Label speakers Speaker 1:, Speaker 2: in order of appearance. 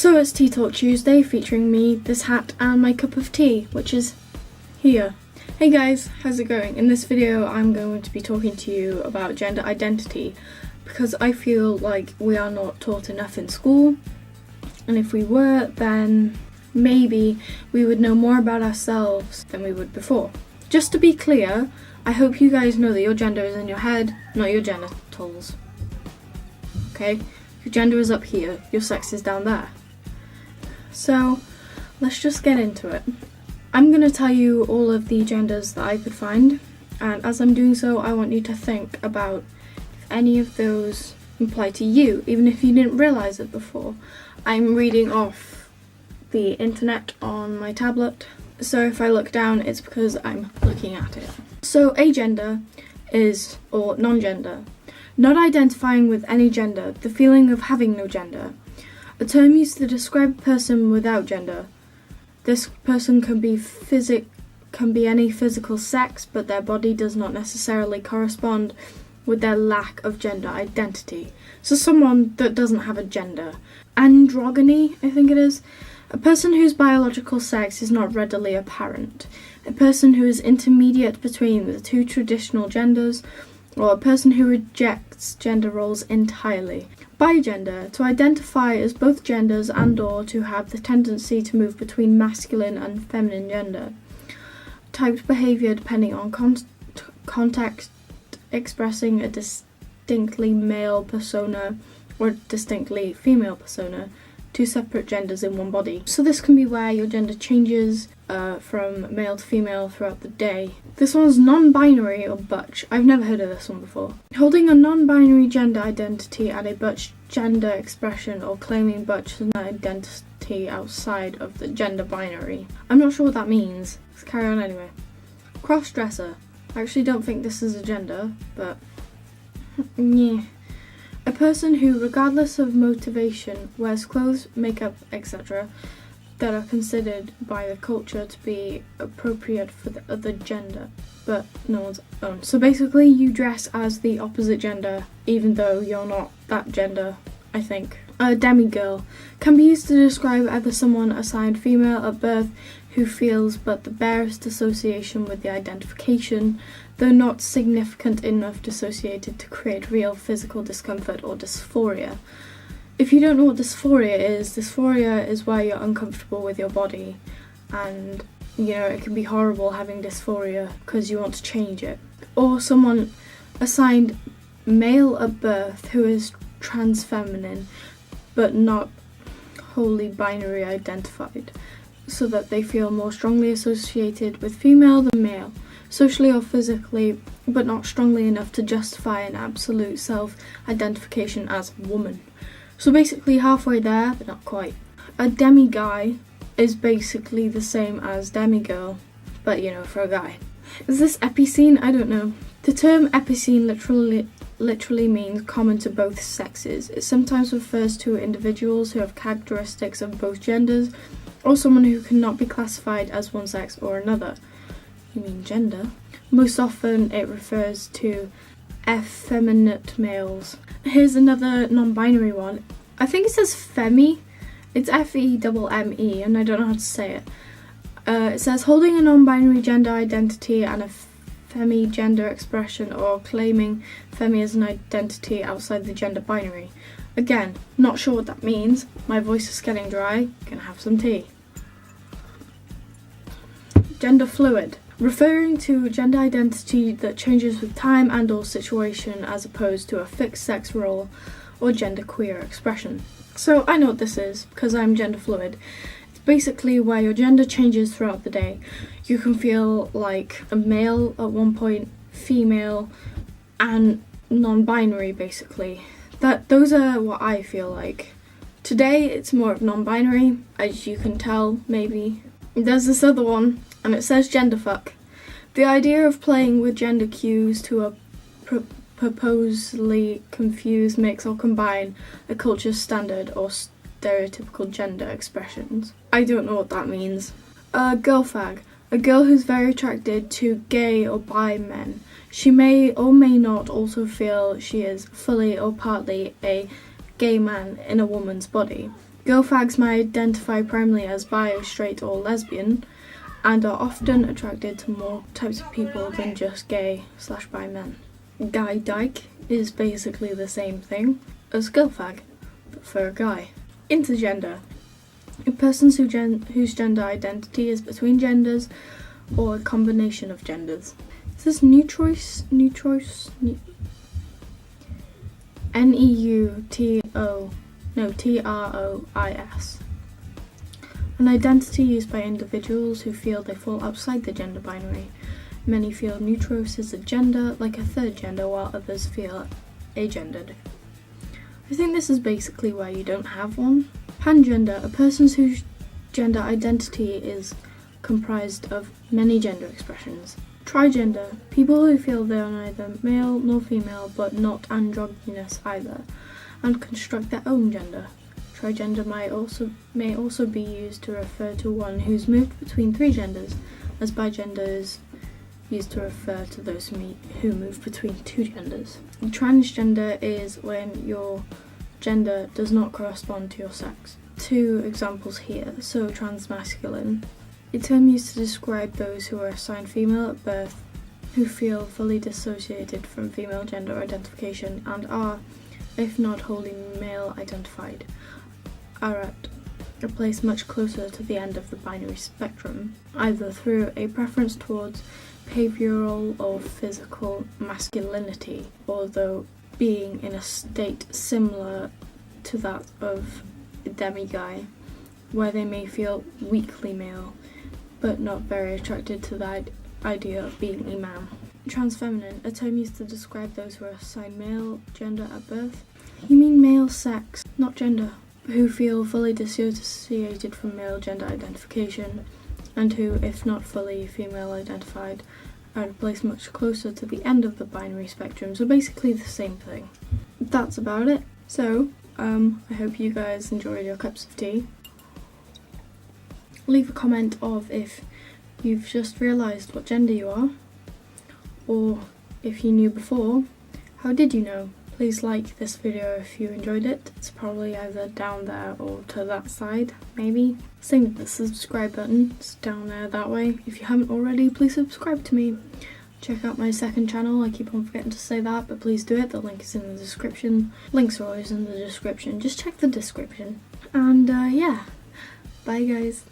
Speaker 1: So it's Tea Talk Tuesday, featuring me, this hat, and my cup of tea, which is here. Hey guys, how's it going? In this video I'm going to be talking to you about gender identity, because I feel like we are not taught enough in school, and if we were, then maybe we would know more about ourselves than we would before. Just to be clear, I hope you guys know that your gender is in your head, not your genitals. Okay? Your gender is up here, your sex is down there. So, let's just get into it. I'm going to tell you all of the genders that I could find, and as I'm doing so, I want you to think about if any of those apply to you, even if you didn't realise it before. I'm reading off the internet on my tablet, so if I look down, it's because I'm looking at it. So, agender is, or non-gender, not identifying with any gender, the feeling of having no gender. A term used to describe a person without gender. This person can be any physical sex, but their body does not necessarily correspond with their lack of gender identity. So someone that doesn't have a gender. Androgyny, I think it is. A person whose biological sex is not readily apparent. A person who is intermediate between the two traditional genders, or a person who rejects gender roles entirely. Bigender, to identify as both genders and or to have the tendency to move between masculine and feminine gender. Typed behaviour depending on context, expressing a distinctly male persona or distinctly female persona, two separate genders in one body. So this can be where your gender changes from male to female throughout the day. This one's non-binary or butch. I've never heard of this one before. Holding a non-binary gender identity and a butch gender expression, or claiming butch identity outside of the gender binary. I'm not sure what that means. Let's carry on anyway. Cross-dresser. I actually don't think this is a gender, but yeah. A person who, regardless of motivation, wears clothes, makeup, etc. that are considered by the culture to be appropriate for the other gender, but no one's own. So basically you dress as the opposite gender, even though you're not that gender, I think. A demigirl can be used to describe either someone assigned female at birth who feels but the barest association with the identification, though not significant enough dissociated to create real physical discomfort or dysphoria. If you don't know what dysphoria is where you're uncomfortable with your body, and it can be horrible having dysphoria because you want to change it. Or someone assigned male at birth who is trans-feminine but not wholly binary identified, so that they feel more strongly associated with female than male, socially or physically, but not strongly enough to justify an absolute self-identification as woman. So basically halfway there, but not quite. A demi-guy is basically the same as demigirl, but for a guy. Is this epicene? I don't know. The term epicene literally means common to both sexes. It sometimes refers to individuals who have characteristics of both genders, or someone who cannot be classified as one sex or another. You mean gender? Most often it refers to effeminate males. Here's another non-binary one. I think it says femi. It's F-E-M-M-E, and I don't know how to say it. It says holding a non-binary gender identity and a femi gender expression, or claiming femi as an identity outside the gender binary. Again, not sure what that means. My voice is getting dry. Gonna have some tea. Gender fluid. Referring to gender identity that changes with time and or situation, as opposed to a fixed sex role or genderqueer expression. So I know what this is because I'm gender fluid. It's basically where your gender changes throughout the day. You can feel like a male at one point, female, and non-binary basically. Those are what I feel like. Today it's more of non-binary, as you can tell maybe. There's this other one, and it says genderfuck. The idea of playing with gender cues to purposely confuse, mix or combine a culture's standard or stereotypical gender expressions. I don't know what that means. Girl fag. A girl who's very attracted to gay or bi men. She may or may not also feel she is fully or partly a gay man in a woman's body. Girl fags may identify primarily as bi, straight or lesbian and are often attracted to more types of people than just gay/bi men. Guy dyke is basically the same thing as girl fag, but for a guy. Intergender. A person whose gender identity is between genders or a combination of genders. Is this neutrois? T-R-O-I-S. An identity used by individuals who feel they fall outside the gender binary. Many feel neutros is a gender, like a third gender, while others feel agendered. I think this is basically where you don't have one. Pangender, a person whose gender identity is comprised of many gender expressions. Trigender, people who feel they are neither male nor female but not androgynous either, and construct their own gender. Trigender may also be used to refer to one who's moved between three genders, as bigender is used to refer to those who move between two genders. Transgender is when your gender does not correspond to your sex. Two examples here. So transmasculine, a term used to describe those who are assigned female at birth, who feel fully dissociated from female gender identification and are, if not wholly male identified, are at a place much closer to the end of the binary spectrum, either through a preference towards behavioural or physical masculinity, although being in a state similar to that of a demiguy, where they may feel weakly male, but not very attracted to the idea of being a man. Transfeminine, a term used to describe those who are assigned male gender at birth. You mean male sex, not gender, who feel fully dissociated from male gender identification, and who, if not fully female identified, are at a place much closer to the end of the binary spectrum, so basically the same thing. That's about it. So, I hope you guys enjoyed your cups of tea. Leave a comment of if you've just realised what gender you are, or if you knew before, how did you know? Please like this video if you enjoyed it. It's probably either down there or to that side, maybe. Same with the subscribe button, it's down there that way. If you haven't already, please subscribe to me. Check out my second channel, I keep on forgetting to say that, but please do it, the link is in the description. Links are always in the description, just check the description. And yeah, bye guys.